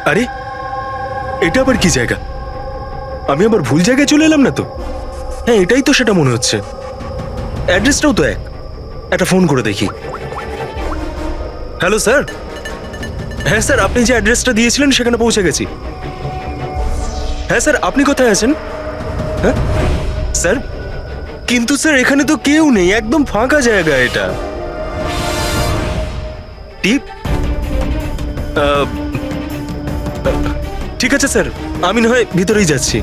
আরে এটা আবার কি জায়গা? আমি আবার ভুল জায়গায় চলে এলাম না তো? হ্যাঁ, এটাই তো সেটা মনে হচ্ছে। অ্যাড্রেসটাও তো এক। একটা ফোন করে দেখি। Hello sir. হ্যাঁ স্যার, আপনি যে অ্যাড্রেসটা দিয়েছিলেন সেখানে পৌঁছে গেছি। হ্যাঁ স্যার, আপনি কোথায় আছেন? হ্যাঁ স্যার, কিন্তু স্যার এখানে তো কেউ নেই, একদম ফাঁকা জায়গা এটা। টিপ ঠিক আছে স্যার, আমি না হয় ভিতরেই যাচ্ছি।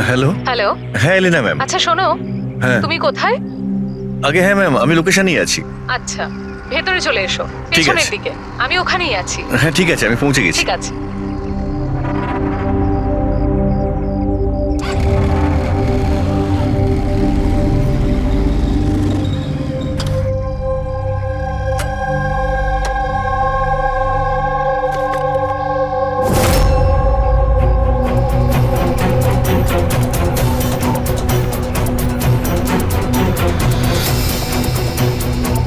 হ্যালো। হ্যালো। হ্যাঁ এলিনা ম্যাম। আচ্ছা শোনো, হ্যাঁ তুমি কোথায়? আগে হ্যাঁ ম্যাম, আমি লোকেশনেই আছি। আচ্ছা, ভেতরে চলে এসো, ঠিক পেছনের আছে। দিকে। আমি ওখানেই আছি। হ্যাঁ ঠিক আছে, আমি পৌঁছে গেছি। ঠিক আছে।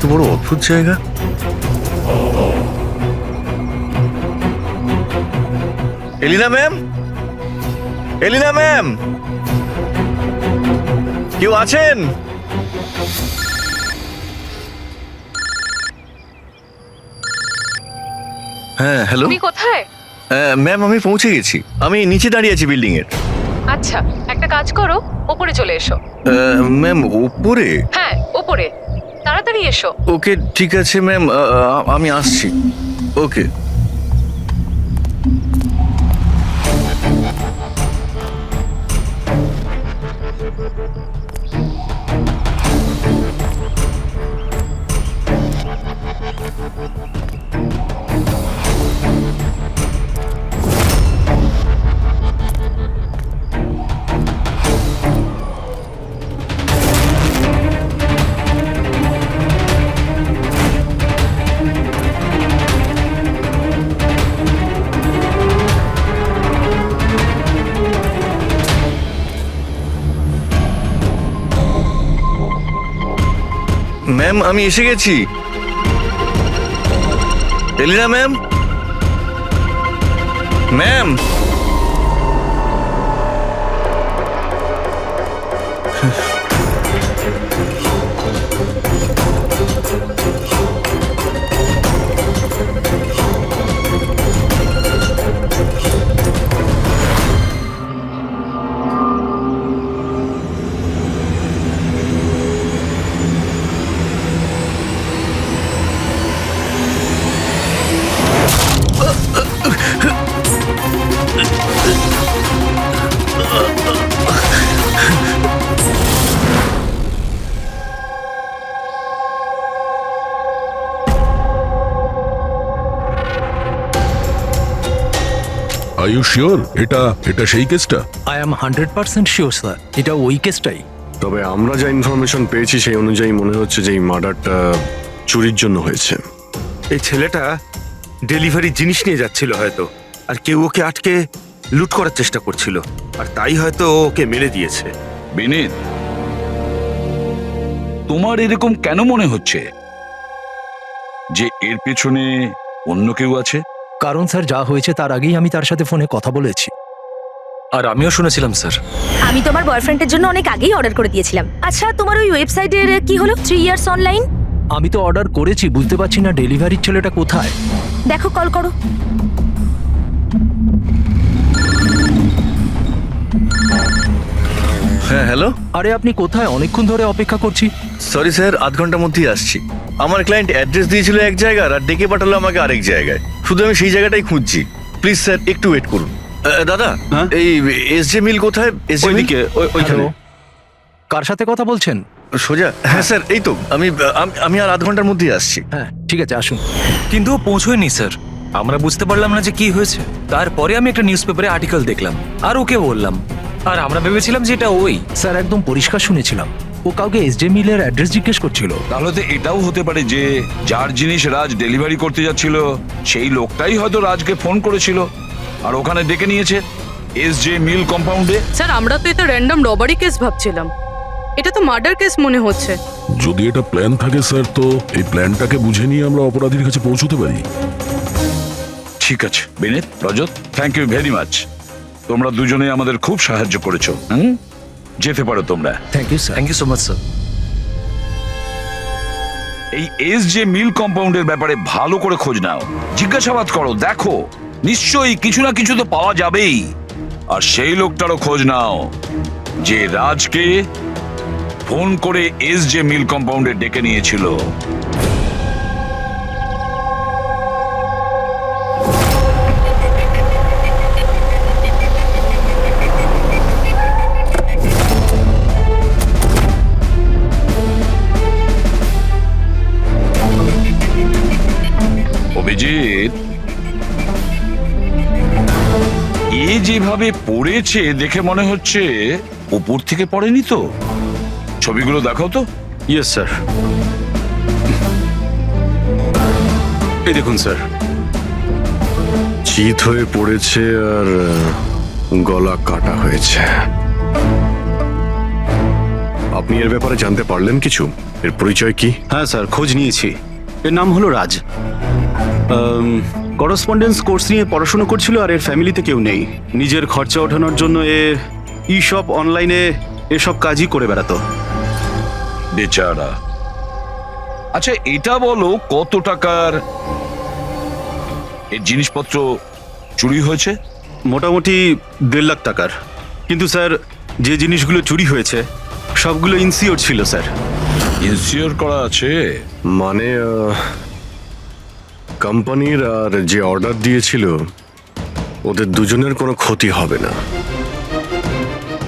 তো বড় অদ্ভুত জায়গা। এলিনা ম্যাম, এলিনা ম্যাম, কেউ আছেন? হ্যাঁ হ্যালো। তুমি কোথায়? ম্যাম আমি পৌঁছে গেছি, আমি নিচে দাঁড়িয়ে আছি বিল্ডিং এর। আচ্ছা, একটা কাজ করো, ওপরে চলে এসো। ম্যাম উপরে? হ্যাঁ, ওপরে তাড়াতাড়ি এসো। ওকে ঠিক আছে ম্যাম, আমি আসছি। ওকে। ম্যাম আমি এসে গেছি। Elina ma'am, ma'am. Are you sure এটা এটা সেই কেসটা? আই এম 100% শিওর স্যার, এটা ওই কেসটাই। তবে আমরা যা ইনফরমেশন পেয়েছি সেই অনুযায়ী মনে হচ্ছে যে এই মার্ডারটা চুরির জন্য হয়েছে। এই ছেলেটা ডেলিভারি জিনিস নিয়ে যাচ্ছিল হয়তো, আর কেউ ওকে আটকে লুট করার চেষ্টা করছিল, আর তাই হয়তো ও ওকে মেরে দিয়েছে। বিনীত, তোমার এরকম কেন মনে হচ্ছে যে এর পেছনে অন্য কেউ আছে? কারণ স্যার যা হয়েছে তার আগেই আমি তার সাথে ফোনে কথা বলেছি। আর আমিও শুনেছিলাম স্যার। আমি তোমার বয়ফ্রেন্ডের জন্য অনেক আগেই অর্ডার করে দিয়েছিলাম। আচ্ছা, তোমার ওই ওয়েবসাইটের কি হলো? 3 ইয়ার্স অনলাইন। আমি তো অর্ডার করেছি, বুঝতে পারছি না ডেলিভারির ছেলেটা কোথায়। দেখো, কল করো। হ্যাঁ হ্যালো। আরে আপনি কোথায়? অনেকক্ষণ ধরে অপেক্ষা করছি। সরি স্যার, আধ ঘন্টার মধ্যেই আসছি। আমার ক্লায়েন্ট অ্যাড্রেস দিয়েছিল এক জায়গার আর ডেকে পাঠালো আমাকে আরেক জায়গায়। শুধু আমি সেই জায়গাটাই খুঁজছি। প্লিজ স্যার একটু ওয়েট করুন। দাদা, এই এসজে মিল কোথায়? এসজে মিল ওইখানে। কার সাথে কথা বলছেন? সোজা? হ্যাঁ স্যার, এই তো আমি আর আধ ঘন্টার মধ্যেই আসছি। হ্যাঁ ঠিক আছে, আসুন। কিন্তু ও পৌঁছয়নি স্যার। আমরা বুঝতে পারলাম না যে কি হয়েছে। তারপরে আমি একটা নিউজ পেপারে আর্টিকেল দেখলাম আর ওকে বললাম। আর আমরা ভেবেছিলাম যে এটা ওই। স্যার একদম পরিষ্কার শুনেছিলাম, ও কাউকে এসজে মিলের অ্যাড্রেস জিজ্ঞেস করছিল। তাহলে তো এটাও হতে পারে যে যার জিনিস রাজ ডেলিভারি করতে যাচ্ছিল সেই লোকটাই হয়তো রাজকে ফোন করেছিল আর ওখানে ডেকে নিয়েছে এসজে মিল কম্পাউন্ডে। স্যার আমরা তো এটা র্যান্ডম রবারি কেস ভাবছিলাম, এটা তো মার্ডার কেস মনে হচ্ছে। যদি এটা প্ল্যান থাকে স্যার, তো এই প্ল্যানটাকে বুঝে নিয়ে আমরা অপরাধীর কাছে পৌঁছতে পারি। ঠিক আছে Vineet, Rajat, thank you very much. তোমরা দুজনে আমাদের খুব সাহায্য করেছো। যেতে পারো তোমরা। Thank you sir. Thank you so much sir. এই এসজে মিল কম্পাউন্ডের ব্যাপারে ভালো করে খোঁজ নাও, জিজ্ঞাসাবাদ করো, দেখো নিশ্চয়ই কিছু না কিছু তো পাওয়া যাবেই। আর সেই লোকটারও খোঁজ নাও যে রাজকে ফোন করে এসজে মিল কম্পাউন্ডে ডেকে নিয়েছিল। অভিজিৎ, এ যেভাবে পড়েছে দেখে মনে হচ্ছে উপর থেকে পড়েনি তো। ছবিগুলো দেখাও তো। Yes sir. এই দেখুন স্যার, চিত হয়ে পড়েছে আর গলা কাটা হয়েছে। আপনি এর ব্যাপারে জানতে পারলেন কিছু? এর পরিচয় কি? হ্যাঁ স্যার, খোঁজ নিয়েছি। এর নাম হলো রাজ। করসপন্ডেন্স কোর্স নিয়ে পড়াশোনা করছিল আর এর ফ্যামিলিতে কেউ নেই। নিজের খরচা ওঠানোর জন্য ই শপ অনলাইনে এসব কাজই করে বেড়াতো। বেচারা। আচ্ছা এটা বলো, কত টাকার এর জিনিসপত্র চুরি হয়েছে? মোটামুটি 1.5 লাখ টাকার। কিন্তু স্যার, যে জিনিসগুলো চুরি হয়েছে সবগুলো ইনসিওর ছিল স্যার। ইনসিওর করা আছে? মানে কোম্পানির আর যে অর্ডার দিয়েছিল ওদের দুজনের কোনো ক্ষতি হবে না।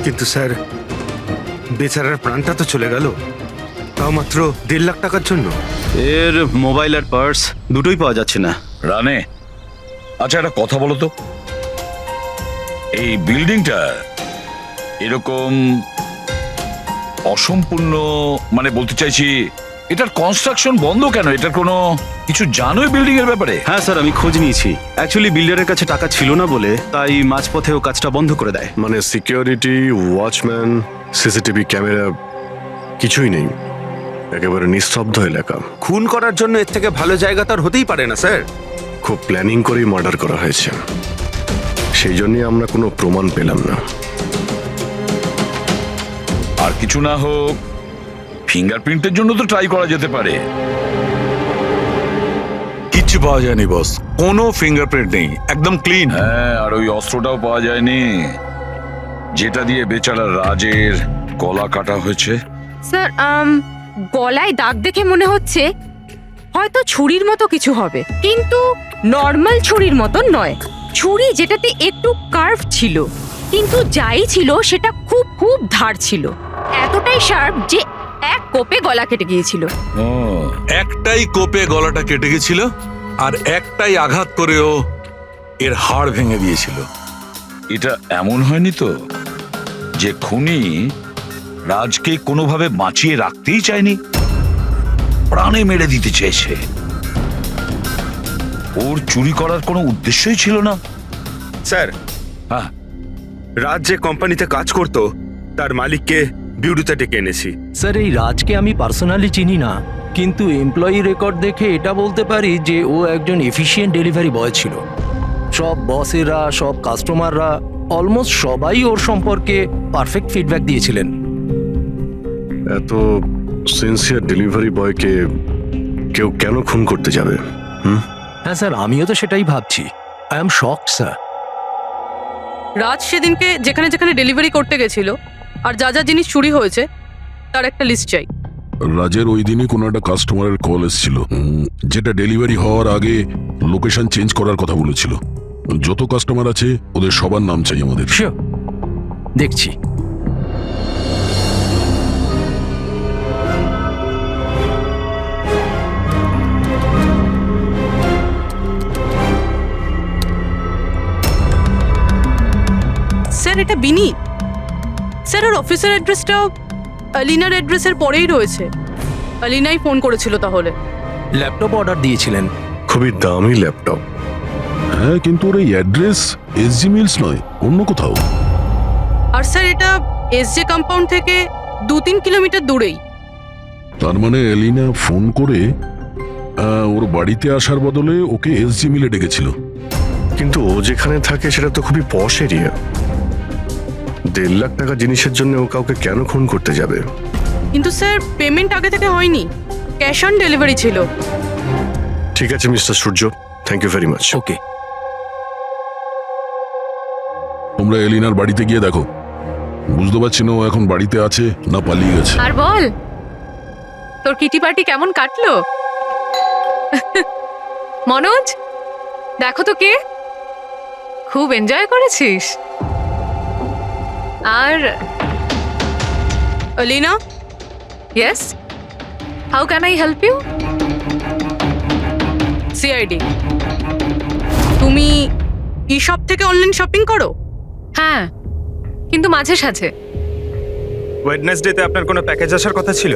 কিন্তু স্যার, বেচারার প্রাণটা তো চলে গেল, তাও মাত্র 1.5 লাখ টাকার জন্য। এর মোবাইল আর পার্স দুটোই পাওয়া যাচ্ছে না। রানে, আচ্ছা একটা কথা বলো তো, এই বিল্ডিংটা এরকম অসম্পূর্ণ, মানে বলতে চাইছি এটার কনস্ট্রাকশন বন্ধ কেন? এটার কোনো কিছু জানোই বিল্ডিং এর ব্যাপারে? হ্যাঁ স্যার, আমি খোঁজ নিয়েছি। অ্যাকচুয়ালি বিল্ডারের কাছে টাকা ছিল না বলে তাই মাঝপথে ও কাজটা বন্ধ করে দেয়। মানে সিকিউরিটি, ওয়াচম্যান, সিসিটিভি ক্যামেরা কিছুই নেই। একেবারে নিস্তব্ধ এলাকা। খুন করার জন্য এর থেকে ভালো জায়গা তো আর হতেই পারে না স্যার। খুব প্ল্যানিং করেই মার্ডার করা হয়েছে, সেই জন্যই আমরা কোনো প্রমাণ পেলাম না। আর কিছু না হোক ফিঙ্গারপ্রিন্টের জন্য তো ট্রাই করা যেতে পারে। কিচ্ছু পাওয়া যায়নি বস, কোনো ফিঙ্গারপ্রিন্ট নেই, একদম ক্লিন। হ্যাঁ, আর ওই অস্ত্রটাও পাওয়া যায়নি যেটা দিয়ে বেচারা রাজের গলা কাটা হয়েছে। স্যার গলায় দাগ দেখে মনে হচ্ছে হয়তো ছুরির মতো কিছু হবে, কিন্তু নর্মাল ছুরির মতো নয়। ছুরি যেটাতে একটু কার্ভ ছিল, কিন্তু যাই ছিল সেটা খুব খুব ধার ছিল, এতটাই শার্প যে এক কোপে গলা কেটে গিয়েছিল। একটাই কোপে গলাটা কেটে গেছিল আর একটাই আঘাত করেও এর হাড় ভেঙে দিয়েছিল। এটা এমন হয়নি তো যে খুনি রাজকে কোনোভাবে বাঁচিয়ে রাখতেই চায়নি, প্রাণে মেরে দিতে চেয়েছে? ওর চুরি করার কোনো উদ্দেশ্যই ছিল না। স্যার, হ্যাঁ, রাজ যে কোম্পানিতে কাজ করতো তার মালিককে বিউটিতে ডেকে এনেছি। স্যার এই রাজকে আমি পার্সোনালি চিনি না, কিন্তু এমপ্লয়ি রেকর্ড দেখে এটা বলতে পারি যে ও একজন এফিশিয়েন্ট ডেলিভারি বয় ছিল। সব বসেরা, সব কাস্টমাররা, অলমোস্ট সবাই ওর সম্পর্কে পারফেক্ট ফিডব্যাক দিয়েছিলেন। এত সিনসিয়ার ডেলিভারি বয়কে কেউ কেন খুন করতে যাবে? হ্যাঁ স্যার, আমিও তো সেটাই ভাবছি। I am shocked sir. Raj সেদিনকে যেখানে যেখানে ডেলিভারি করতে গেছিল আর যা যা জিনিস চুরি হয়েছে তার একটা লিস্ট চাই। রাজের ওই দিনই কোনো একটা কাস্টমারের কল এসেছিল, যেটা ডেলিভারি হওয়ার আগে লোকেশন চেঞ্জ করার কথা বলেছিল। যত কাস্টমার আছে ওদের সবার নাম চাই আমাদের। শিওর, দেখছি। স্যার এটা বিনীত, স্যার ওর অফিসের অ্যাড্রেসটা আলিনার অ্যাড্রেসের পরেই রয়েছে। আলিনাই ফোন করেছিল তাহলে। ল্যাপটপ অর্ডার দিয়েছিলেন। খুবই দামি ল্যাপটপ। হ্যাঁ, কিন্তু ওর এই অ্যাড্রেস এসজি মিলস নয়, অন্য কোথাও। আর স্যার এটা এসজে কম্পাউন্ড থেকে 2-3 কিলোমিটার দূরেই। তার মানে এলিনা ফোন করে ওর বাড়িতে আসার বদলে ওকে এসজি মিলে ডেকেছিল। কিন্তু ও যেখানে থাকে সেটা তো খুবই পশ এরিয়া। 1.5 লাখ টাকা জিনিসের জন্য ও কাউকে কেন খুন করতে যাবে? কিন্তু স্যার পেমেন্ট আগে থেকে হয়নি, ক্যাশ অন ডেলিভারি ছিল। ঠিক আছে mister Surya, thank you very much. Okay. তোমরা এলিনার বাড়িতে গিয়ে দেখো। বুঝতে পারছি না ও এখন বাড়িতে আছে না পালিয়ে গেছে। আর বল, তোর কিটি পার্টি কেমন কাটলো? মনোজ, দেখো তো কে, খুব এনজয় করেছিস। আর Alina, yes, how can I help you? CID, তুমি ই শপ থেকে অনলাইন শপিং করো? হ্যাঁ, কিন্তু মাঝে সাঝে। ওয়েডনেসডেতে আপনার কোনো প্যাকেজ আসার কথা ছিল?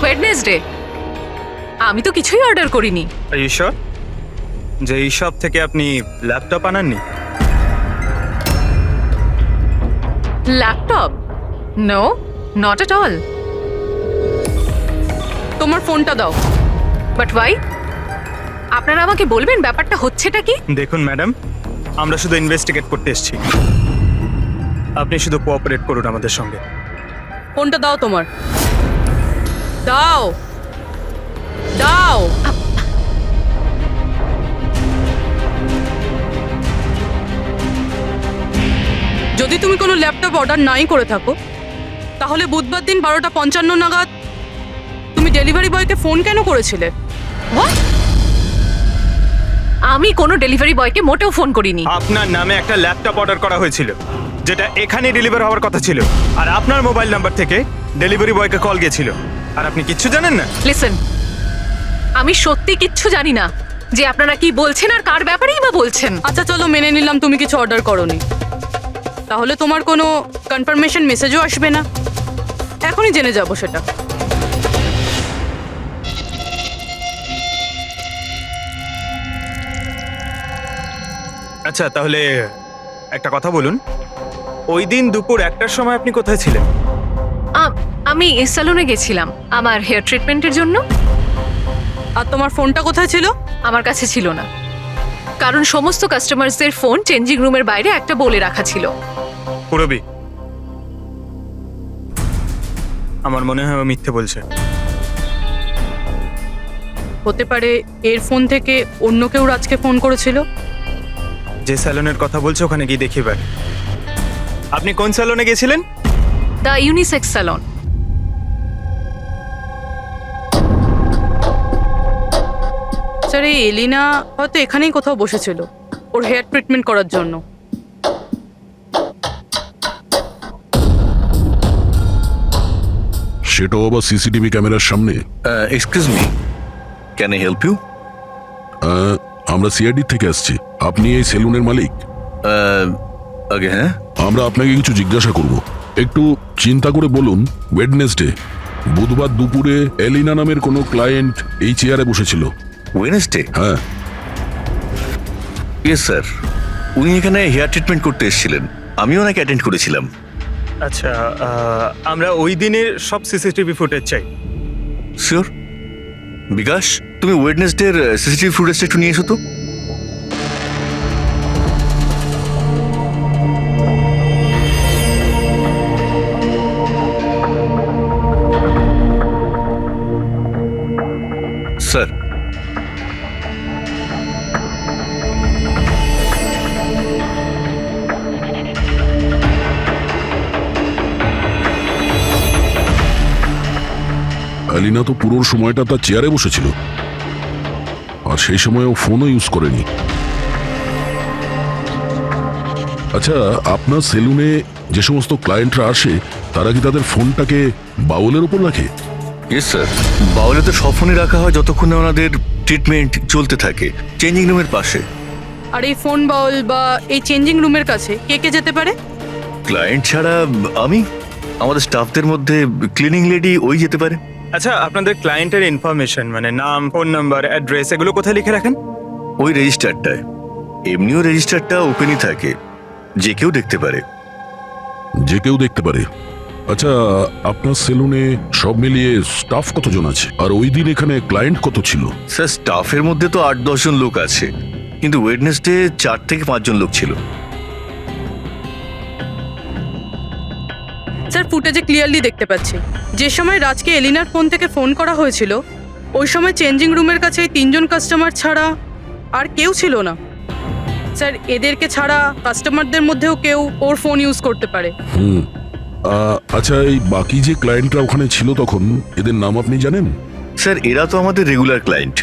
ওয়েডনেসডে আমি তো কিছুই অর্ডার করিনি। আর ইউ শিওর যে এই শপ থেকে আপনি ল্যাপটপ আনাননি? Laptop? No, not at all. তোমার ফোনটা দাও। But why? আপনারা আমাকে বলবেন ব্যাপারটা হচ্ছেটা কি? দেখুন ম্যাডাম, আমরা শুধু ইনভেস্টিগেট করতে এসেছি, আপনি শুধু কোঅপারেট করুন আমাদের সঙ্গে। ফোনটা দাও তোমার, দাও দাও। যদি তুমি কোনো ল্যাপটপ অর্ডার নাই করে থাকো, তাহলে বুধবার দিন 12:55 নাগাদ তুমি ডেলিভারি বয়কে ফোন কেন করেছিলে? What? আমি কোনো ডেলিভারি বয়কে মোটেও ফোন করিনি। আপনার নামে একটা ল্যাপটপ অর্ডার করা হয়েছিল, যেটা এখানে ডেলিভার হওয়ার কথা ছিল, আর আপনার মোবাইল নাম্বার থেকে ডেলিভারি বয়কে কল গিয়েছিল, আর আপনি কিচ্ছু জানেন না। লিসেন, আমি সত্যি কিচ্ছু জানি না যে আপনারা কি বলছেন আর কার ব্যাপারেই বা বলছেন। আচ্ছা চলো, মেনে নিলাম তুমি কিছু অর্ডার করোনি, তাহলে তোমার কোনো কনফার্মেশন মেসেজও আসবে না। এখনই জেনে যাবো সেটা। আচ্ছা, তাহলে একটা কথা বলুন, ওই দিন দুপুর 1টার সময় আপনি কোথায় ছিলেন? আমি সেলুনে গেছিলাম আমার হেয়ার ট্রিটমেন্টের জন্য। আর তোমার ফোনটা কোথায় ছিল? আমার কাছে ছিল না, কারণ সমস্ত কাস্টমারসদের ফোন চেঞ্জিং রুমের বাইরে একটা বলে রাখা ছিল। পুরবি, আমার মনে হয় ও মিথ্যে বলছে। হতে পারে এর ফোন থেকে অন্য কেউ রাজকে ফোন করেছিল। যে স্যালনের কথা বলছে ওখানে গিয়ে দেখি এবার। আপনি কোন স্যালনে গেছিলেন? The unisex salon. স্যার, এই এলিনা হয়তো এখানেই কোথাও বসেছিল ওর হেয়ার ট্রিটমেন্ট করার জন্য। সেটাও আবার সিসিটিভি ক্যামেরার সামনে। Excuse me, can I help you? আমরা সিআইডি থেকে আসছি। আপনি এই সেলুনের মালিক? আগে হ্যাঁ। আমরা আপনাকে কিছু জিজ্ঞাসা করব। একটু চিন্তা করে বলুন, ওয়েডনেসডে বুধবার দুপুরে এলিনা নামের কোনো ক্লায়েন্ট এই চেয়ারে বসেছিল? ওয়েডনেসডে? হ্যাঁ। ইয়েস স্যার, উনি এখানে হেয়ার ট্রিটমেন্ট করতে এসেছিলেন, আমিও ওনাকে অ্যাটেন্ড করেছিলাম। আচ্ছা, আমরা ওই দিনের সব সিসিটিভি ফুটেজ চাই। শিওর। বিকাশ, তুমি ওয়েডনেসডের সিসিটিভি ফুটেজটা একটু নিয়ে এসো তো। স্যার, এলিনা তো পুরো সময়টা তার চেয়ারে বসেছিল, আর সেই সময় ও ফোনও ইউজ করেনি। আচ্ছা, আপনার সেলুনে যে সমস্ত ক্লায়েন্টরা আসে তারা কি তাদের ফোনটাকে বাউলের উপর রাখে? ইয়েস স্যার, বাউলে তো সব ফোনই রাখা হয় যতক্ষণ না ওনাদের ট্রিটমেন্ট চলতে থাকে, চেঞ্জিং রুমের পাশে। আর এই ফোন বাউল বা এই চেঞ্জিং রুমের কাছে কে কে যেতে পারে? ক্লায়েন্ট ছাড়া আমি আমাদের স্টাফদের মধ্যে ক্লিনিং লেডি ওই যেতে পারে। আচ্ছা, আপনাদের ক্লায়েন্টের ইনফরমেশন মানে নাম, ফোন নাম্বার, অ্যাড্রেস এগুলো কোথায় লিখে রাখেন? ওই রেজিস্টারটায়। এমনিও রেজিস্টারটা ওপেনই থাকে, যে কেউ দেখতে পারে। যে কেউ দেখতে পারে। আচ্ছা, আপনার সেলুনে সব মিলিয়ে স্টাফ কতজন আছে, আর ওই দিন এখানে ক্লায়েন্ট কত ছিল? স্যার, স্টাফের মধ্যে তো 8-10 জন লোক আছে, কিন্তু ওয়েডনেসডে 4 থেকে 5 জন লোক ছিল। স্যার, ফুটেজে ক্লিয়ারলি দেখতে পাচ্ছি যে সময় রাজকে এলিনার ফোন থেকে ফোন করা হয়েছিল ওই সময় চেঞ্জিং রুমের কাছে এই 3 জন কাস্টমার ছাড়া আর কেউ ছিল না। স্যার, এদেরকে ছাড়া কাস্টমারদের মধ্যেও কেউ ওর ফোন ইউজ করতে পারে। আচ্ছা, এই বাকি যে ক্লায়েন্টরা ওখানে ছিল তখন, এদের নাম আপনি জানেন? স্যার, এরা তো আমাদের রেগুলার ক্লায়েন্ট,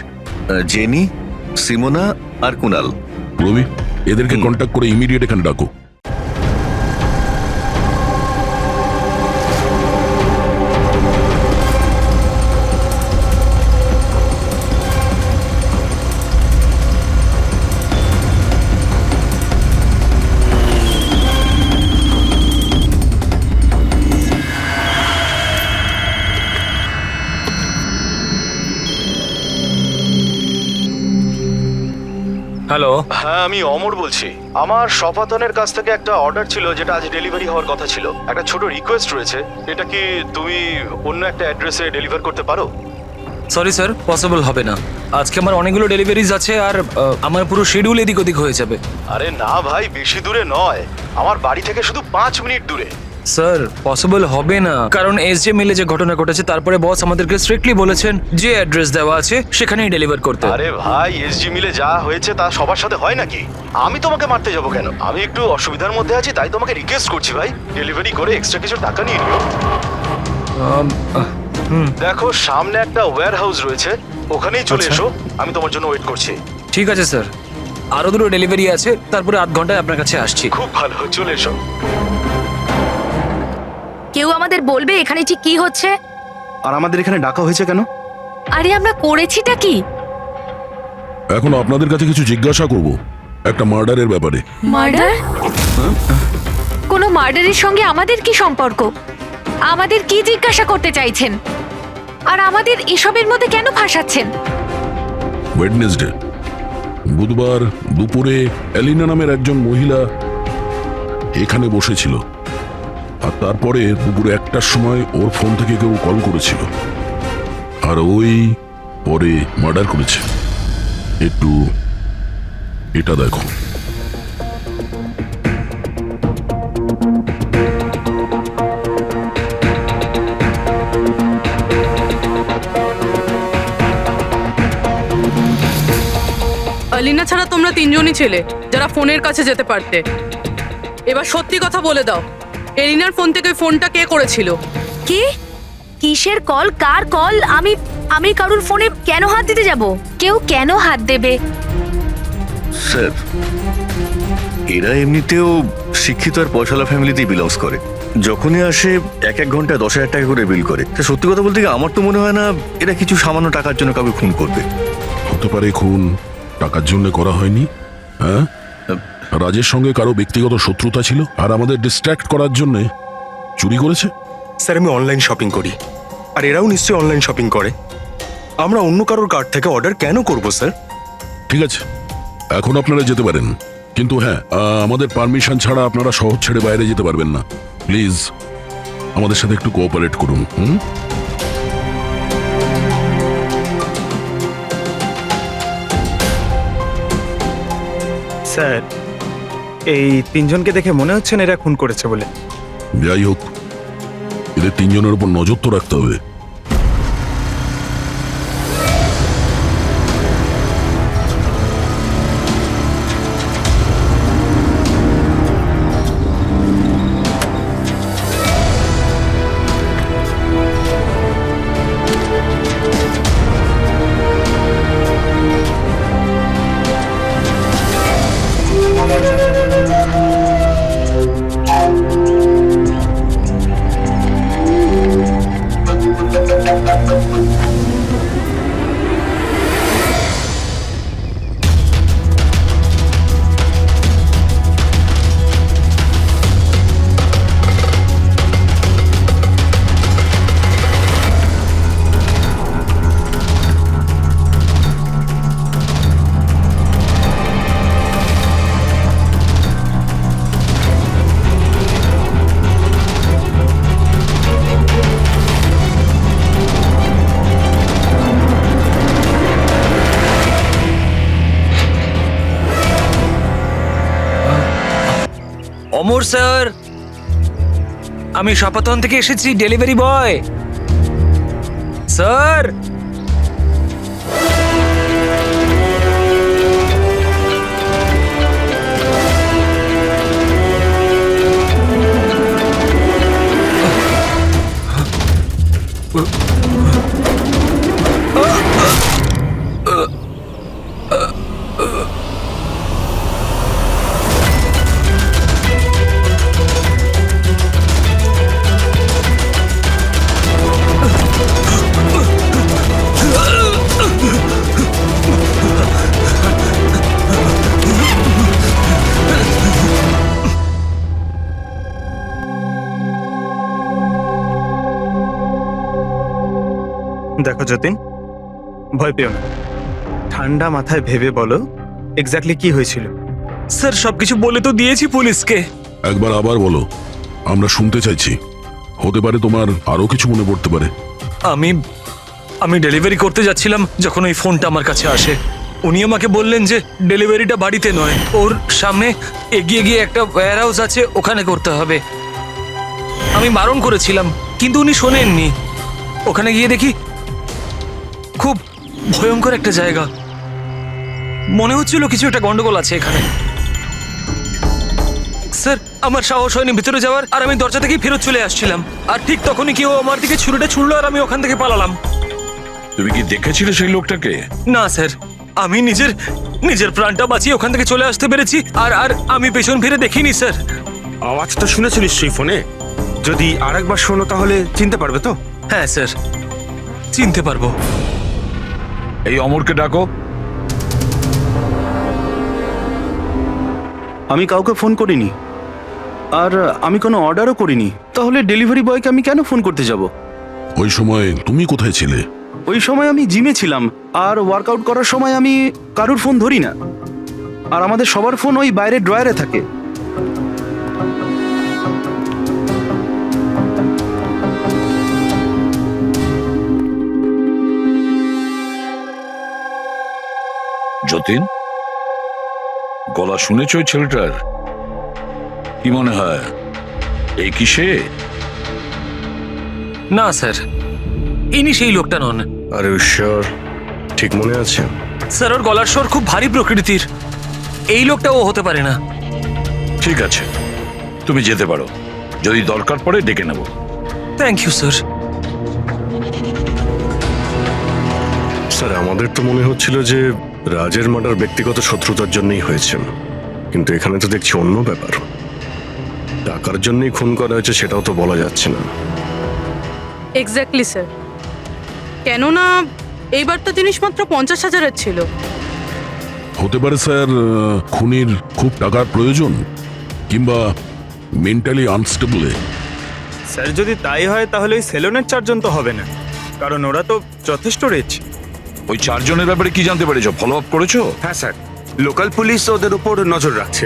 জেনি, সিমোনা আর কুনাল। রবি, এদেরকে কন্ট্যাক্ট করে ইমিডিয়েট এখানে ডাকো। হ্যালো, হ্যাঁ, আমি অমর বলছি। আমার সপাতনের কাছ থেকে একটা অর্ডার ছিল যেটা আজ ডেলিভারি হওয়ার কথা ছিল। একটা ছোট রিকোয়েস্ট রয়েছে, এটা কি তুমি অন্য একটা অ্যাড্রেসে ডেলিভার করতে পারো? সরি স্যার, পসিবল হবে না। আজকে আমার অনেকগুলো ডেলিভারিজ আছে আর আমার পুরো শিডিউল এদিক ওদিক হয়ে যাবে। আরে না ভাই, বেশি দূরে নয়, আমার বাড়ি থেকে শুধু 5 মিনিট দূরে। স্যার, পসিবল হবে না, কারণ এসজে মিলে যে ঘটনা ঘটেছে তারপরে বস আমাদেরকে স্ট্রিক্টলি বলেছেন যে অ্যাড্রেস দেওয়া আছে সেখানেই ডেলিভার করতে। আরে ভাই, এসজি মিলে যা হয়েছে তা সবার সাথে হয় নাকি? আমি তোমাকে মারতে যাবো কেন? আমি একটু অসুবিধার মধ্যে আছি, তাই তোমাকে রিকোয়েস্ট করছি ভাই, ডেলিভারি করে এক্সট্রা কিছু টাকা নিয়ে নিও। দেখো, সামনে একটা ওয়্যার হাউস রয়েছে, ওখানেই চলে এসো, আমি তোমার জন্য ওয়েট করছি। ঠিক আছে স্যার, আরো দুটো ডেলিভারি আছে, তারপরে 8 ঘন্টায় আপনার কাছে আসছি। খুব ভালো, চলে এসো। কেউ আমাদের বলবে এখানে ঠিক কি হচ্ছে? আর আমাদের এখানে ডাকা হয়েছে কেন? আরে আমরা করেছিটা কি? এখন আপনাদের কাছে কিছু জিজ্ঞাসা করব একটা মার্ডারের ব্যাপারে। মার্ডার? কোনো মার্ডারের সঙ্গে আমাদের কি সম্পর্ক? আমাদের কি জিজ্ঞাসা করতে চাইছেন? আর আমাদের এসবের মধ্যে কেন ফাঁসাচ্ছেন? ওয়েডনেসডে বুধবার দুপুরে এলিনা নামের একজন মহিলা এখানে বসেছিল, আর তারপরে দুপুরে 1টার সময় ওর ফোন থেকে কেউ কল করেছিল, আর ওই পরে মার্ডার করেছে। একটু এটা দেখো। আলিনা ছাড়া তোমরা 3 জনই ছিলে যারা ফোনের কাছে যেতে পারতে। এবার সত্যি কথা বলে দাও, এলিনার ফোন থেকে ফোনটা কে করেছিল? কি? কিসের কল? কার কল? আমি কারুর ফোনে কেন হাত দিতে যাব? কেউ কেন হাত দেবে? স্যার, এরা এমনিতেও শিক্ষিত আর পয়সালা ফ্যামিলিতেই বিলংস করে। যখনই আসে 1-1 ঘন্টায় 10,000 টাকা করে বিল করে। তা সত্যি কথা বলতে কি, আমার তো মনে হয় না এরা কিছু সামান্য টাকার জন্য কাউকে খুন করবে। হতে পারে খুন টাকার জন্য করা হয়নি। হ্যাঁ, রাজের সঙ্গে কারো ব্যক্তিগত শত্রুতা ছিল, আর আমাদের ডিস্ট্র্যাক্ট করার জন্য চুরি করেছে। স্যার, আমি অনলাইন শপিং করি, আর এরাও নিশ্চয়ই অনলাইন শপিং করে। আমরা অন্য কারোর কার্ড থেকে অর্ডার কেন করব স্যার? ঠিক আছে, এখন আপনারা যেতে পারেন, কিন্তু হ্যাঁ, আমাদের পারমিশন ছাড়া আপনারা শহর ছেড়ে বাইরে যেতে পারবেন না। প্লিজ আমাদের সাথে একটু কোঅপারেট করুন। স্যার, এই 3 জনকে দেখে মনে হচ্ছে না এরা খুন করেছে বলে। যাই হোক, এদের 3 জনের উপর নজর তো রাখতে হবে। অমর স্যার, আমি শাপাতন থেকে এসেছি, ডেলিভারি বয়। স্যার, দেখো যতীন, ভয় পেও না, ঠান্ডা মাথায় ভেবে বলো এক্স্যাক্টলি কি হয়েছিল। স্যার সবকিছু বলে তো দিয়েছি পুলিশকে। একবার আবার বলো, আমরা শুনতে চাইছি। হতে পারে তোমার আরো কিছু মনে পড়তে পারে। আমি ডেলিভারি করতে যাচ্ছিলাম যখন ওই ফোনটা আমার কাছে আসে। উনি আমাকে বললেন যে ডেলিভারিটা বাড়িতে নয়, ওর সামনে এগিয়ে গিয়ে একটা ওয়্যার হাউস আছে, ওখানে করতে হবে। আমি বারণ করেছিলাম কিন্তু উনি শোনেননি। ওখানে গিয়ে দেখি খুব ভয়ঙ্কর একটা জায়গা। মনে হচ্ছিল কিছু একটা গন্ডগোল আছে এখানে। স্যার আমার সাহস হয়নি ভিতরে যাওয়ার, আর আমি দরজা থেকেই ফেরত চলে আসছিলাম। আর ঠিক তখনই কেউ আমার দিকে ছুরিটা ছুড়লো আর আমি ওখান থেকে পালালাম। তুমি কি দেখেছিলে সেই লোকটাকে? না স্যার, আমি নিজের প্রাণটা বাঁচিয়ে ওখান থেকে চলে আসতে পেরেছি। আর আর আমি পেছন ফিরে দেখিনি স্যার। আওয়াজটা শুনেছো নিশ্চয়ই ফোনে? যদি আরেকবার শোনো তাহলে চিনতে পারবে তো? হ্যাঁ স্যার, চিনতে পারবো। এই অমরকে ডাকো। আমি কাউকে ফোন করিনি, আর আমি কোনো অর্ডারও করিনি। তাহলে ডেলিভারি বয়কে আমি কেন ফোন করতে যাব? ওই সময় তুমি কোথায় ছিলে? ওই সময় আমি জিমে ছিলাম, আর ওয়ার্কআউট করার সময় আমি কারুর ফোন ধরি না। আর আমাদের সবার ফোন ওই বাইরে ড্রয়ারে থাকে। যতীন, গলা শুনেছ ওই ছেলেটার? কি মনে হয় এই কি সে? না স্যার, ইনি সেই লোকটা নন। আরে ঈশ্বর, ঠিক মনে আছে? স্যার ওর গলার স্বর খুব ভারী প্রকৃতির। এই লোকটা ও হতে পারে না। ঠিক আছে, তুমি যেতে পারো। যদি দরকার পড়ে ডেকে নেব। Thank you sir. স্যার, আমাদের তো মনে হচ্ছিল যে রাজের মার্ডার ব্যক্তিগত শত্রুতার জন্যই হয়েছে, কিন্তু এখানে তো দেখছি অন্য ব্যাপার। টাকার জন্যই খুন করা হয়েছে সেটাও তো বলা যাচ্ছে না। এক্স্যাক্টলি স্যার, কেননা এইবার তো জিনিসপত্র 50,000-এর ছিল। হতে পারে স্যার, খুনির খুব টাকার প্রয়োজন, কিংবা মেন্টালি আনস্টেবল। স্যার যদি তাই হয় তাহলে ওই সেলুনের 4 জন তো হবে না, কারণ ওরা তো যথেষ্ট রিচ। ওই 4 জনের ব্যাপারে কি জানতে পেরেছো? ফলো আপ করেছো? হ্যাঁ স্যার, লোকাল পুলিশ ওদের উপর নজর রাখছে।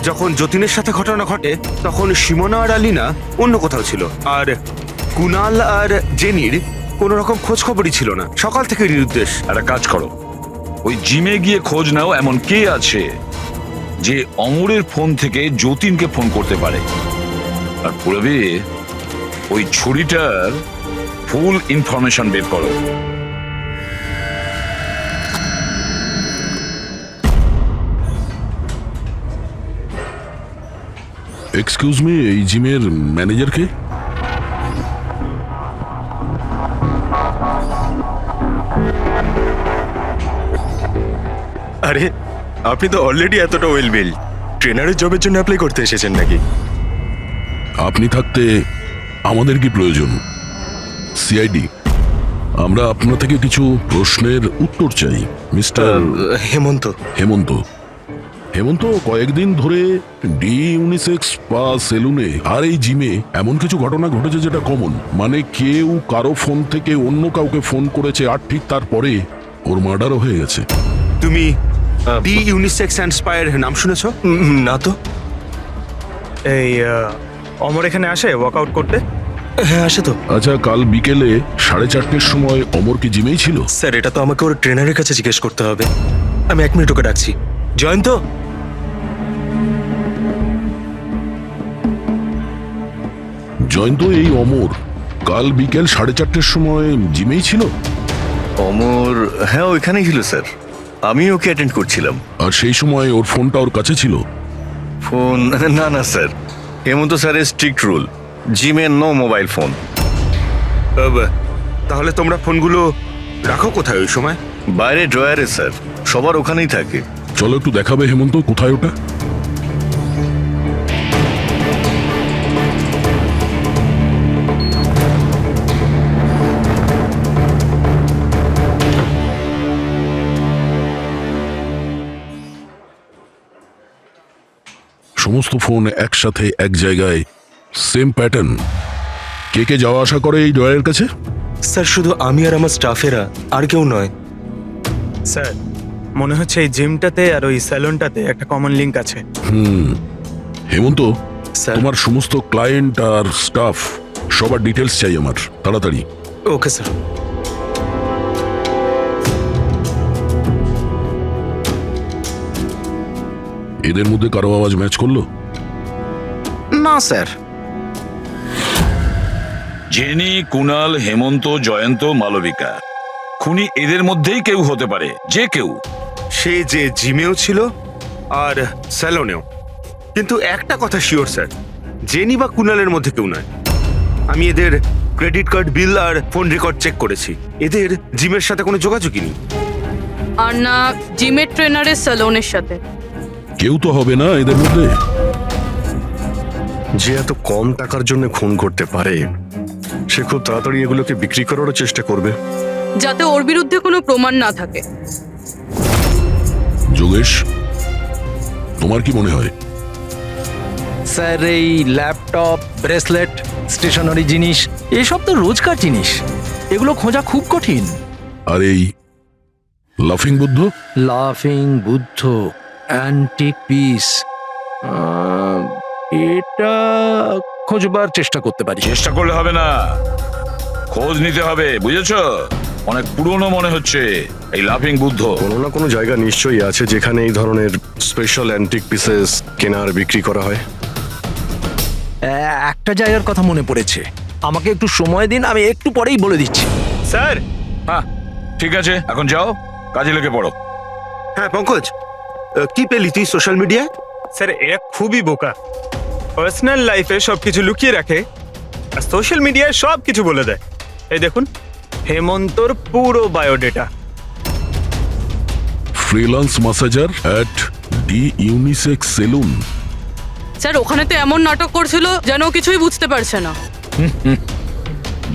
যখন যতীনের সাথে ঘটনা ঘটে তখন সিমোনা আর আলিনা অন্য কোথাও ছিল, আর কুনাল আর জেনির কোনো রকম খোঁজ খবরই ছিল না। সকাল থেকে নিরুদ্দেশ। একটা কাজ করো, ওই জিমে গিয়ে খোঁজ নাও এমন কে আছে যে অমরের ফোন থেকে যতীনকে ফোন করতে পারে। আর পুরবি ওই ছুরিটার ফুল ইনফরমেশন বের করো। এক্সকিউজ মি, এই জিমের ম্যানেজার কে? আরে আপনি তো অলরেডি এতটা ওয়েল বিল্ড, ট্রেনারের জবের জন্য অ্যাপ্লাই করতে এসেছেন নাকি? আপনি থাকতে আমাদের কি প্রয়োজন? সিআইডি, আমরা আপনার থেকে কিছু প্রশ্নের উত্তর চাই। মিস্টার হেমন্ত। হেমন্ত হেমন্ত কয়েকদিন ধরে ডি ইউনিসেক্স স্পা সেলুনে আর এই জিমে এমন কিছু ঘটনা ঘটেছে যেটা কমন। মানে কেউ কারো ফোন থেকে অন্য কাউকে ফোন করেছে, আর ঠিক তারপরে ওর মার্ডারও হয়ে গেছে। তুমি ডি ইউনিসেক্স ইন্সপায়ার নাম শুনেছো? না তো। এই অমর এখানে আসে ওয়ার্কআউট করতে? হ্যাঁ আসে তো। আচ্ছা, কাল বিকেলে 4:30টার সময় অমর কি জিমেই ছিল? স্যার এটা তো আমাকে ওর ট্রেনারের কাছে জিজ্ঞেস করতে হবে। আমি 1 মিনিট ওকে ডাকছি। জয়ন্ত, জয়ন্ত, এই অমর কাল বিকেল 4:30টার সময় জিমেই ছিল? অমর, হ্যাঁ ওইখানেই ছিল স্যার, আমি ওকে অ্যাটেন্ড করছিলাম। আর সেই সময় ওর ফোনটা ওর কাছে ছিল? ফোন না না স্যার, হেমন্ত স্যারের স্ট্রিক্ট রুল, জিমে নো মোবাইল ফোন। তাহলে তোমরা ফোনগুলো রাখো কোথায় ওই সময়? বাইরে ড্রয়ারে স্যার, সবার ওখানেই থাকে। চলো একটু দেখাবে হেমন্ত, কোথায় ওটা? সমস্ত ফোন একসাথে এক জায়গায়, সেম প্যাটার্ন। কে কে যাওয়া আসা করে এই ড্রয়ারের কাছে? স্যার শুধু আমি আর আমার স্টাফেরা, আর কেউ নয়। স্যার মনে হচ্ছে এই জিমটাতে আর ওই স্যালুনটাতে একটা কমন লিংক আছে। হেমন্ত, স্যার। তোমার সমস্ত ক্লায়েন্ট আর স্টাফ সবার ডিটেলস চাই আমার, তাড়াতাড়ি। Okay sir. এদের মধ্যে কারো আওয়াজ ম্যাচ করলো? না স্যার। জেনি, কুনাল, হেমন্ত, জয়ন্ত, মালবিকা, খুনি এদের মধ্যেই কেউ হতে পারে, যে কেউ। সে যে জিমেও ছিল আর স্যালনেও। কিন্তু একটা কথা শিওর স্যার, জেনি বা কুনালের মধ্যে কেউ নয়। আমি এদের ক্রেডিট কার্ড, বিল আর ফোন রেকর্ড চেক করেছি। এদের জিমের সাথে কোনো যোগাযোগই নেই। আর না জিমের ট্রেনারের স্যালনের সাথে। কেউ তো হবে না এদের মধ্যে। যে এত কম টাকার জন্য খুন করতে পারে, সে খুব তাড়াতাড়ি এগুলোকে বিক্রি করারও চেষ্টা করবে, যাতে ওর বিরুদ্ধে কোনো প্রমাণ না থাকে। যোগেশ, তোমার কি মনে হয়? স্যার এই ল্যাপটপ, ব্রেসলেট, স্টেশনারি জিনিস এসব তো রোজকার জিনিস, এগুলো খোঁজা খুব কঠিন। আর এই লাফিং বুদ্ধ? লাফিং বুদ্ধ, অ্যান্টিক পিস, এটা খোঁজবার চেষ্টা করতে পারি। চেষ্টা করলে হবে না, খোঁজ নিতে হবে, বুঝেছো? অনেক পুরনো মনে হচ্ছে এই লাফিং বুদ্ধ। কোনো না কোনো জায়গা নিশ্চয়ই আছে যেখানে এই ধরনের স্পেশাল অ্যান্টিক পিসেস কেনা আর বিক্রি করা হয়। একটা জায়গার কথা মনে পড়েছে, আমাকে একটু সময় দিন, আমি একটু পরেই বলে দিচ্ছি। স্যার, হ্যাঁ ঠিক আছে, এখন যাও, কাজে লেগে পড়ো। হ্যাঁ পঙ্কজ, কি পেলি তুই সোশ্যাল মিডিয়ায়? স্যার এরা খুবই বোকা, পার্সোনাল লাইফে সবকিছু লুকিয়ে রাখে আর সোশ্যাল মিডিয়ায় সব কিছু বলে দেয়। এই দেখুন, হেমন্তর পুরো biodata. Freelance masseur at the unisex salon. Sir ওখানে তো এমন নাটক করছিল যেন ও কিছুই বুঝতে পারছে না।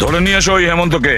ধরে নিয়ে এসো ওই হেমন্তকে।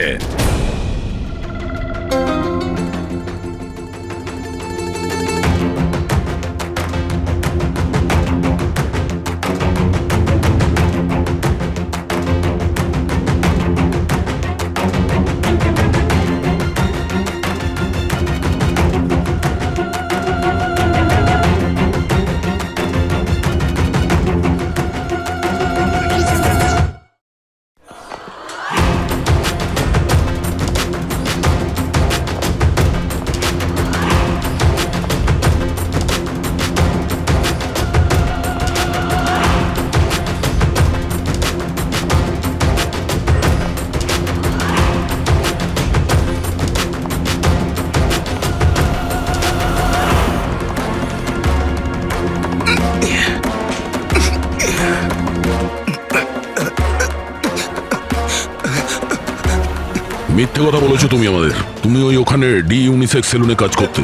মিথ্যে কথা বলেছো তুমি আমাদের। তুমি ওই ওখানে ডি ইউনিসেক্স সেলুনে কাজ করতে,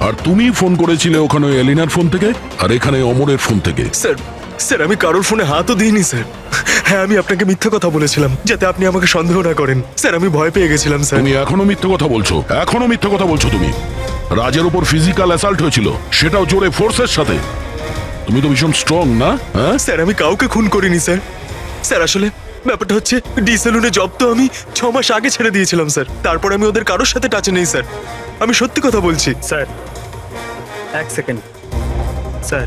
আর তুমি ফোন করেছিলে ওখানে ওই এলিনার ফোন থেকে আর এখানে অমরের ফোন থেকে। স্যার, স্যার আমি কারোর ফোনে হাতও দিইনি স্যার। হ্যাঁ আমি আপনাকে মিথ্যে কথা বলেছিলাম যাতে আপনি আমাকে সন্দেহ না করেন। স্যার আমি ভয় পেয়ে গেছিলাম স্যার। তুমি এখনো মিথ্যে কথা বলছো, এখনো মিথ্যে কথা বলছো তুমি। রাজের উপর ফিজিক্যাল অ্যাসাল্ট হয়েছিল, সেটাও জোরে ফোর্সের সাথে। তুমি তো ভীষণ স্ট্রং না? হ্যাঁ স্যার আমি কাউকে খুন করিনি স্যার। স্যার আসলে ব্যাপারটা হচ্ছে ডি সেলুনে জব তো আমি 6 মাস আগে ছেড়ে দিয়েছিলাম স্যার। তারপর আমি ওদের কারোর সাথে টাচে নেই স্যার, আমি সত্যি কথা বলছি। স্যার এক সেকেন্ড, স্যার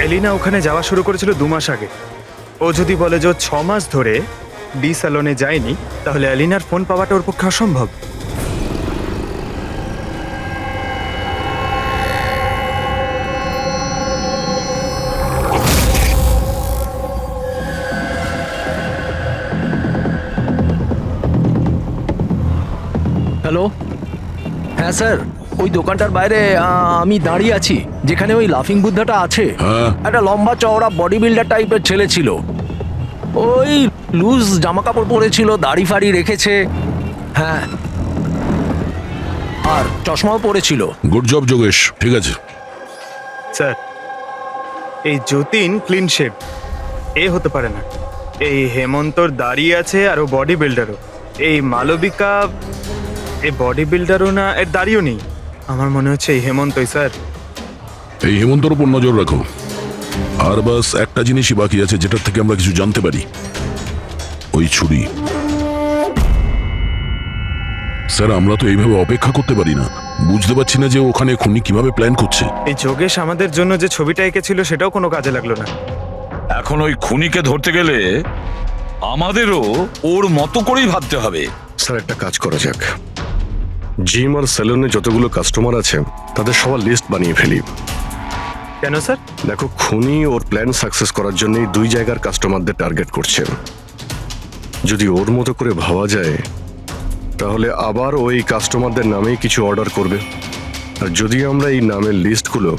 এলিনা ওখানে যাওয়া শুরু করেছিল 2 মাস আগে। ও যদি বলে যে 6 মাস ধরে ডি স্যালনে যায়নি, তাহলে এলিনার ফোন পাওয়াটা ওর পক্ষে অসম্ভব। হ্যালো, হ্যাঁ স্যার, ওই দোকানটার বাইরে আমি দাঁড়িয়ে আছি, যেখানে ওই লাফিং বুদ্ধাটা আছে। হ্যাঁ। একটা লম্বা চওড়া বডি বিল্ডার টাইপের ছেলে ছিল, ওই লুজ জামা কাপড় পরেছিল, দাড়ি ফাড়ি রেখেছে, হ্যাঁ, আর চশমাও পরেছিল। গুড জব যোগেশ, ঠিক আছে। স্যার, এই যতীন ক্লিন শেভ এ হতে পারে না। এই হেমন্তর দাঁড়িয়ে আছে আর ও বডি বিল্ডারও। এই মালবিকা এ বডি বিল্ডারও না, এর দাঁড়িয়েও নেই। আমার মনে হচ্ছে এই হেমন্তই স্যার। এই হেমন্তর উপর নজর রাখো। আর বাস একটা জিনিসই বাকি আছে যেটার থেকে আমরা কিছু জানতে পারি, ওই ছুরি। স্যার, আমরা তো এইভাবে অপেক্ষা করতে পারি না। বুঝতে পারছি না যে ওখানে খুনি কিভাবে প্ল্যান করছে। এই যোগেশ আমাদের জন্য যে ছবিটা এঁকেছিল সেটাও কোনো কাজে লাগলো না। এখন ওই খুনিকে ধরতে গেলে আমাদেরও ওর মতো করেই ভাবতে হবে। স্যার, একটা কাজ করা যাক, জিম আর সেলুনে যতগুলো কাস্টমার আছে তাদের সবার লিস্ট বানিয়ে ফেলি। কেন স্যার? দেখো, খুনি ওর প্ল্যান সাকসেস করার জন্যই দুই জায়গার কাস্টমারদের টার্গেট করছে। যদি ওর মতো করে ভাবা যায় তাহলে আবার ওই কাস্টমারদের নামেই কিছু অর্ডার করবে। আর যদি আমরা এই নামের লিস্টগুলো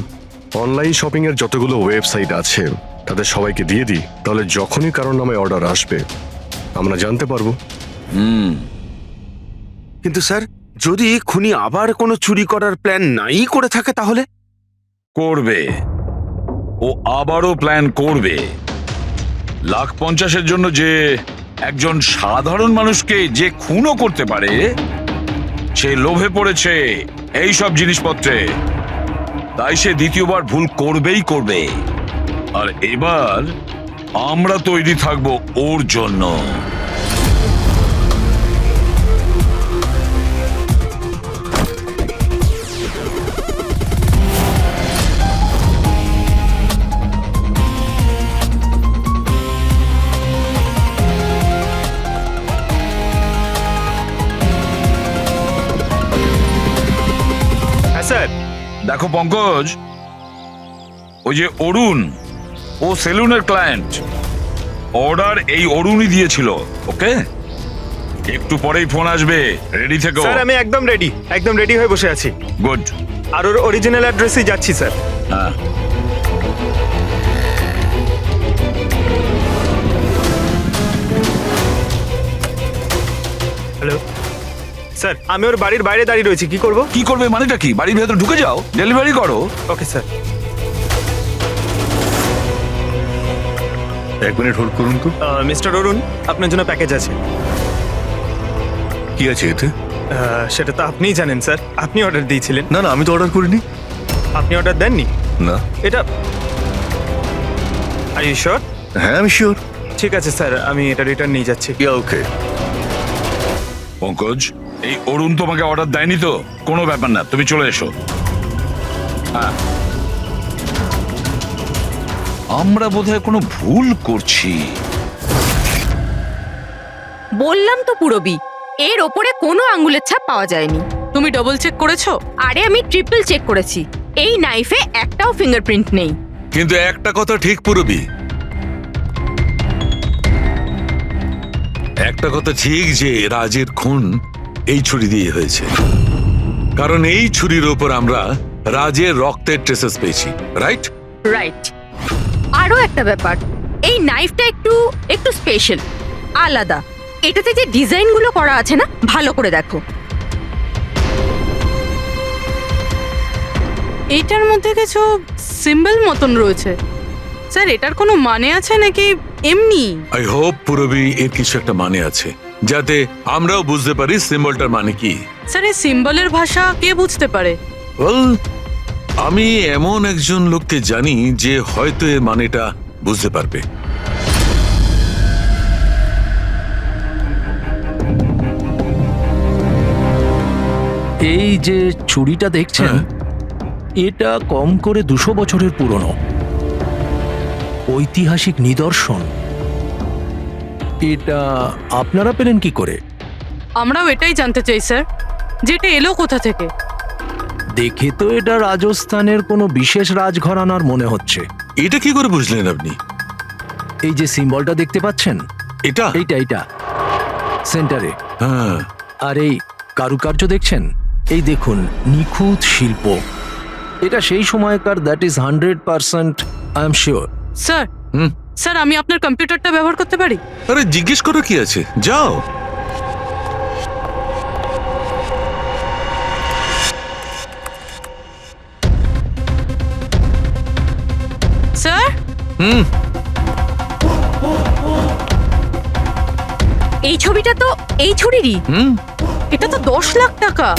অনলাইন শপিং এর যতগুলো ওয়েবসাইট আছে তাদের সবাইকে দিয়ে দিই, তাহলে যখনই কারোর নামে অর্ডার আসবে আমরা জানতে পারবো। কিন্তু স্যার, যদি খুনি আবার কোনো চুরি করার প্ল্যান নাই করে থাকে তাহলে? করবে, ও আবারও প্ল্যান করবে। 1,50,000-এর জন্য যে একজন সাধারণ মানুষকে যে খুনও করতে পারে, সে লোভে পড়েছে এই সব জিনিসপত্রে, তাই সে দ্বিতীয়বার ভুল করবেই করবে। আর এবার আমরা তৈরি থাকবো ওর জন্য। হ্যাঁ স্যার। দেখো পঙ্কজ, ওই যে অরুণ, ও সেলুনের ক্লায়েন্ট, অর্ডার এই অরুণই দিয়েছিল। ওকে, একটু পরেই ফোন আসবে, রেডি থেকো। স্যার, আমি একদম রেডি হয়ে বসে আছি। গুড। আর ওর অরিজিনাল অ্যাড্রেসেই যাচ্ছি স্যার। হ্যাঁ, হ্যালো স্যার, আমি ওর বাড়ির বাইরে দাঁড়িয়ে রয়েছি, কি করব? কি করবে মানেটা কি? বাড়ির ভেতর ঢুকে যাও, ডেলিভারি করো। Okay sir. এক মিনিট হোল্ড করুন তো। মিস্টার অরুণ, আপনার জন্য প্যাকেজ আছে। কি আছে এতে? সেটা তো আপনিই জানেন স্যার, আপনি অর্ডার দিয়েছিলেন। না না, আমি তো অর্ডার করিনি। আপনি অর্ডার দেননি? না। এটা আর ইউ শিওর? হ্যাঁ, আমি শিওর। ঠিক আছে স্যার, আমি এটা রিটার্ন নিয়ে যাচ্ছি। ওকে। পঙ্কজ, এই অরুণ তোমাকে অর্ডার দেয়নি তো? কোনো ব্যাপার না, তুমি চলে এসো। হ্যাঁ, আমরা বোধহয় কোনো ভুল করছি। বললাম তো পুরবি, এর ওপরে কোনো আঙ্গুলের ছাপ পাওয়া যায়নি। তুমি ডবল চেক করেছো? আরে আমি ট্রিপল চেক করেছি, এই নাইফে একটাও ফিঙ্গারপ্রিন্ট নেই। কিন্তু একটা কথা ঠিক পুরবি, একটা কথা ঠিক যে রাজের খুন এই ছুরি দিয়ে হয়েছে, কারণ এই ছুরির ওপর আমরা রাজের রক্তের ট্রেসেস পেয়েছি। রাইট? রাইট। আরো একটা ব্যাপার, এই নাইফটা একটু স্পেশাল, আলাদা। এটাতে যে ডিজাইনগুলো করা আছে না, ভালো করে দেখো। এইটার মধ্যে কিছু সিম্বল মতন রয়েছে। স্যার, এটার কোনো মানে আছে নাকি এমনি? আই হোপ পুরবি এর কিছু একটা মানে আছে, যাতে আমরাও বুঝতে পারি সিম্বলটার মানে কি। স্যার, এই সিম্বলের ভাষা কে বুঝতে পারে? ওয়েল, আমি এমন একজন লোককে জানি যে হয়তো এর মানেটা বুঝতে পারবে। এই যে ছুরিটা দেখছেন, এটা কম করে 200 বছরের পুরনো ঐতিহাসিক নিদর্শন। এটা আপনারা পেলেন কি করে? আমরাও এটাই জানতে চাই স্যার, যেটা এলো কোথা থেকে। দেখে তো এটা রাজস্থানের কোনো বিশেষ রাজঘরানার মনে হচ্ছে। এটা কি করে বুঝলেন আপনি? এই যে সিম্বলটা দেখতে পাচ্ছেন, এটা এইটা সেন্টারে। হ্যাঁ। আর এই কারুকার্য দেখছেন? এই দেখুন, নিখুঁত শিল্প। এটা সেই সময়কার, that is 100%, I am sure. Sir sir আমি আপনার কম্পিউটারটা ব্যবহার করতে পারি? আরে জিজ্ঞেস করো কি আছে, যাও। স্যার এই ছবিটা তো এই ছুরিরই। এটা তো 10 লাখ টাকা।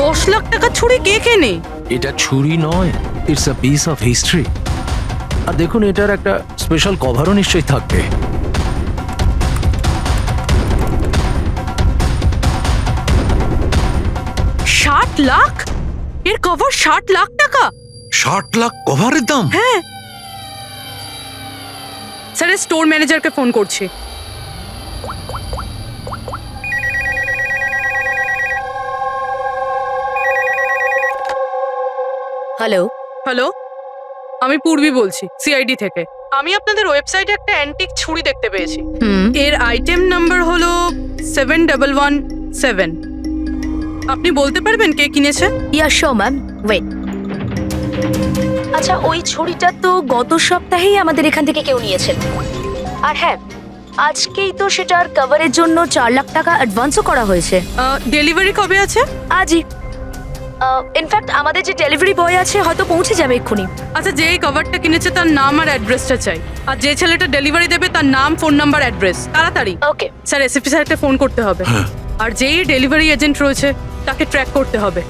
10 লাখ টাকা ছুরি কে কেনে? এটা ছুরি নয়, it's a piece of history. আর দেখুন, এটার একটা স্পেশাল কভারও নিশ্চয়ই থাকবে। লাখ? এর কভার 60 লাখ টাকা? 60 লাখ কভারের দাম? হ্যাঁ স্যার, স্টোর ম্যানেজারকে ফোন করছি। হ্যালো হ্যালো, আমি পূর্বী বলছি, সিআইডি থেকে। আমি আপনাদের ওয়েবসাইটে একটা অ্যান্টিক ছুরি দেখতে পেয়েছি। এর আইটেম নাম্বার হলো 7117। আপনি বলতে পারবেন কে কিনেছে? ইয়া শো ম্যাম, ওয়েট। আচ্ছা, ওই ছুরিটা তো গত সপ্তাহেই আমাদের এখান থেকে কেউ নিয়েছেন। আর হ্যাঁ, আজকেই তো সেটার কভারের জন্য 4 লাখ টাকা অ্যাডভান্সও করা হয়েছে। ডেলিভারি কবে আছে? আজই। ইনফ্যাক্ট আমাদের যে ডেলিভারি বয় আছে হয়তো পৌঁছে যাবে এক্ষুনি। আচ্ছা, যেই কভারটা কিনেছে তার নাম আর অ্যাড্রেসটা চাই। আর যে ছেলেটা ডেলিভারি দেবে তার নাম, ফোন নাম্বার, অ্যাড্রেস, তাড়াতাড়ি। ওকে স্যার, এসএপি স্যারকে ফোন করতে হবে। আর যেই ডেলিভারি এজেন্ট রয়েছে তাকে ট্র্যাক করতে হবে।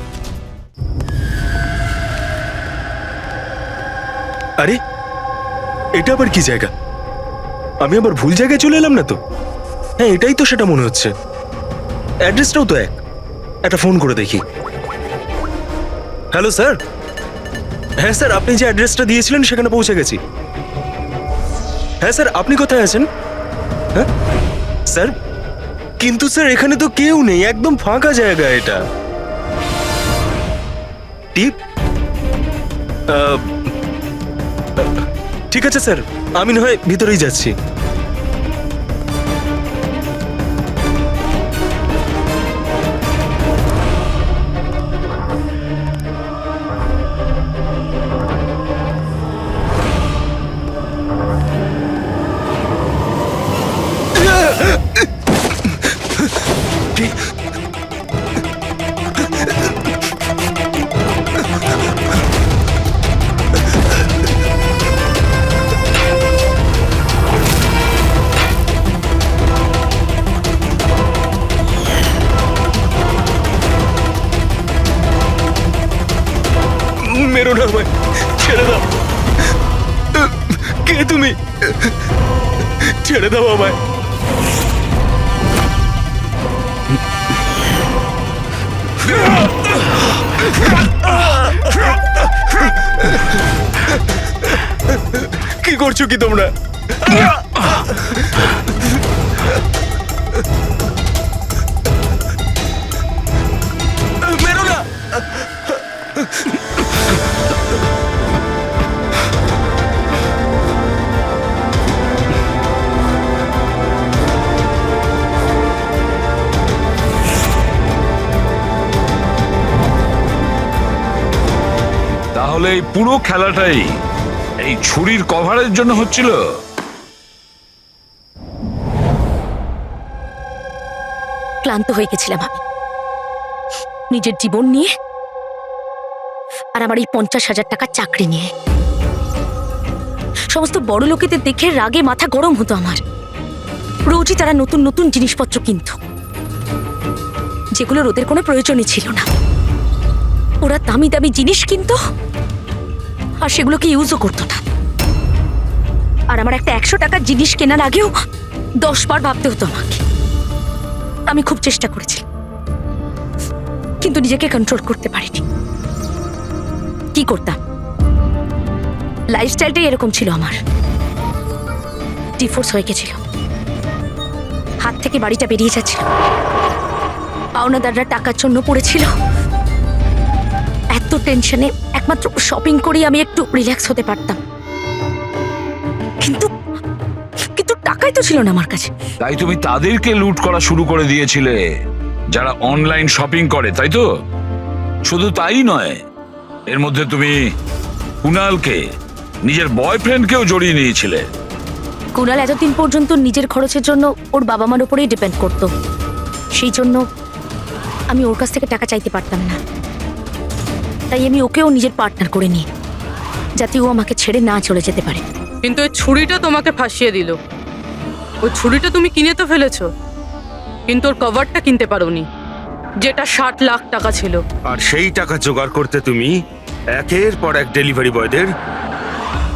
আরে এটা আবার কি জায়গা? আমি আবার ভুল জায়গায় চলে এলাম না তো? হ্যাঁ, এটাই তো সেটা মনে হচ্ছে। অ্যাড্রেসটাও তো এক। একটা ফোন করে দেখি। Hello sir. হ্যাঁ স্যার, আপনি যে অ্যাড্রেসটা দিয়েছিলেন সেখানে পৌঁছে গেছি। হ্যাঁ স্যার, আপনি কোথায় আছেন? হ্যাঁ স্যার, কিন্তু স্যার এখানে তো কেউ নেই, একদম ফাঁকা জায়গা এটা। টিপ? ঠিক আছে স্যার, আমি না হয় ভিতরেই যাচ্ছি। মেরো না আমায়, ছেড়ে দাও। কে তুমি? ছেড়ে দাও আমায়। কি করছো কি তোমরা? মেরো না। তাহলে এই পুরো খেলাটাই এই ছুরির কভারের জন্য হচ্ছিল? ক্লান্ত হয়ে গেছিলাম আমি নিজের জীবন নিয়ে আর আমার এই 50,000 টাকার চাকরি নিয়ে। সমস্ত বড় লোকেদের দেখে রাগে মাথা গরম হতো আমার। রোজই তারা নতুন নতুন জিনিসপত্র কিনত, যেগুলোর ওদের কোনো প্রয়োজনই ছিল না। ওরা দামি দামি জিনিস কিনত আর সেগুলোকে ইউজও করতো না। আর আমার একটা 100 টাকার জিনিস কেনার আগেও 10 বার ভাবতে হতো আমাকে। আমি খুব চেষ্টা করেছি, কিন্তু নিজেকে কন্ট্রোল করতে পারিনি। কি করতাম? লাইফস্টাইলটাই এরকম ছিল আমার। ডিভোর্স হয়ে গেছিল, হাত থেকে বাড়িটা বেরিয়ে যাচ্ছিল, পাওনাদাররা টাকার জন্য পড়েছিল। এত টেনশনে একমাত্র শপিং করেই আমি একটু রিল্যাক্স হতে পারতাম। কিন্তু কিন্তু টাকা টাকাই তো ছিল না আমার কাছে। তাই তুমি তাদেরকে লুট করা শুরু করে দিয়েছিলে যারা অনলাইন শপিং করে, তাই তো? শুধু তাই নয়, এর মধ্যে তুমি কুনালকে, নিজের বয়ফ্রেন্ডকেও জড়িয়ে নিয়েছিলে। কুনাল এতদিন পর্যন্ত নিজের খরচের জন্য ওর বাবা মার উপরেই ডিপেন্ড করতো, সেই জন্য আমি ওর কাছ থেকে টাকা চাইতে পারতাম না। তাই আমি ওকেও নিজের পার্টনার করে নিই, যাতে ও আমাকে ছেড়ে না চলে যেতে পারে। কিন্তু ওই ছুরিটা তোমাকে ফাঁসিয়ে দিল। ওই ছুরিটা তুমি কিনে তো ফেলেছো, কিন্তু ওর কভারটা কিনতে পারোনি, যেটা 60 লাখ টাকা ছিল। আর সেই টাকা জোগাড় করতে তুমি একের পর এক ডেলিভারি বয়দের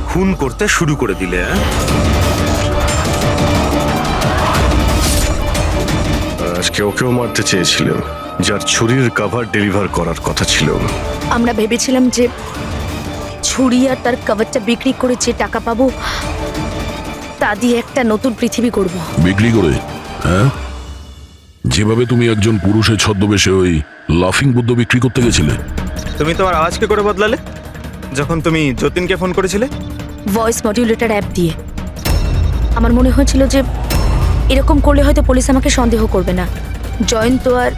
খুন করতে শুরু করে দিলে। আজকে ওকেও মারতে চেয়েছিল, যার ছুরির কভার ডেলিভার করার কথা ছিল। আমরা ভেবেছিলাম যে ছুরি আর তার কভারটা বিক্রি করে যে টাকা পাবো তা দিয়ে একটা নতুন পৃথিবী করব। বিক্রি করে? হ্যাঁ, যেভাবে তুমি একজন পুরুষের ছদ্মবেশে ওই লাফিং বুদ্ধ বিক্রি করতে গেছিলে। তুমি তোমার আওয়াজ কি করে বদলালে যখন তুমি যতীনকে ফোন করেছিলে? ভয়েস মডিউলেটর অ্যাপ দিয়ে। আমার মনে হয়েছিল যে এরকম করলে হয়তো পুলিশ আমাকে সন্দেহ করবে না, জয়ন্ত আর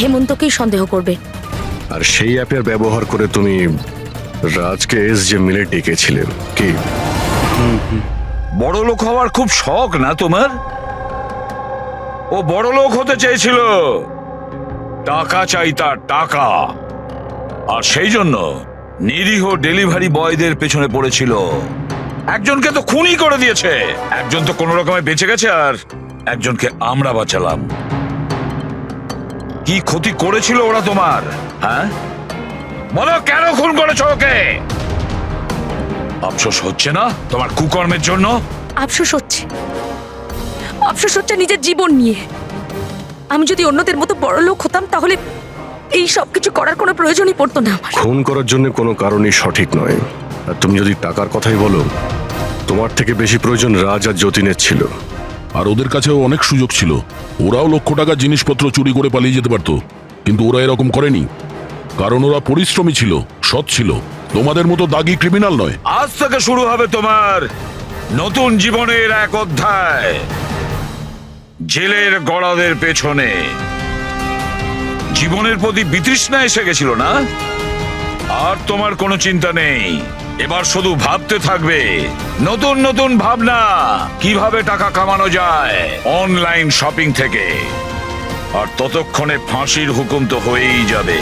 হেমন্তকেই সন্দেহ করবে। আর সেই অ্যাপের ব্যবহার করে তুমি রাজকে এসজে মিলে ডেকেছিলে কি? বড় লোক হওয়ার খুব শখ না তোমার? ও বড় লোক হতে চেয়েছিল, টাকা চাই তার, টাকা। আর সেই জন্য নিরীহ ডেলিভারি বয়দের পেছনে পড়েছিল। একজনকে তো খুনই করে দিয়েছে, একজন তো কোনো রকমে বেঁচে গেছে, আর একজনকে আমরা বাঁচালাম। কি ক্ষতি করেছিল ওরা তোমার? হ্যাঁ বলো, কেন খুন করেছো ওকে? আফসোস হচ্ছে না তোমার কুকর্মের জন্য? আফসোস হচ্ছে, আফসোস হচ্ছে নিজের জীবন নিয়ে। আমি যদি অন্যদের মতো বড় লোক হতাম তাহলে এই সব কিছু করার কোনো প্রয়োজনই পড়তো না আমার। খুন করার জন্য কোনো কারণই সঠিক নয়। আর তুমি যদি টাকার কথাই বলো, তোমার থেকে বেশি প্রয়োজন রাজ আর যতীনের ছিল। আর ওদের কাছেও অনেক সুযোগ ছিল, ওরাও লক্ষ টাকার জিনিসপত্র চুরি করে পালিয়ে যেতে পারতো, কিন্তু ওরা এরকম করেনি, কারণ ওরা পরিশ্রমী ছিল, সৎ ছিল, তোমাদের মতো দাগি ক্রিমিনাল নয়। আজ থেকে শুরু হবে তোমার নতুন জীবনের এক অধ্যায়, জেলের গড়াদের পেছনে। জীবনের প্রতি বিতৃষ্ণা এসে গেছিল না? আর তোমার কোনো চিন্তা নেই, এবার শুধু ভাবতে থাকবে নতুন নতুন ভাবনা, কিভাবে টাকা কামানো যায় অনলাইন শপিং থেকে। আর ততক্ষণে ফাঁসির হুকুম তো হয়েই যাবে।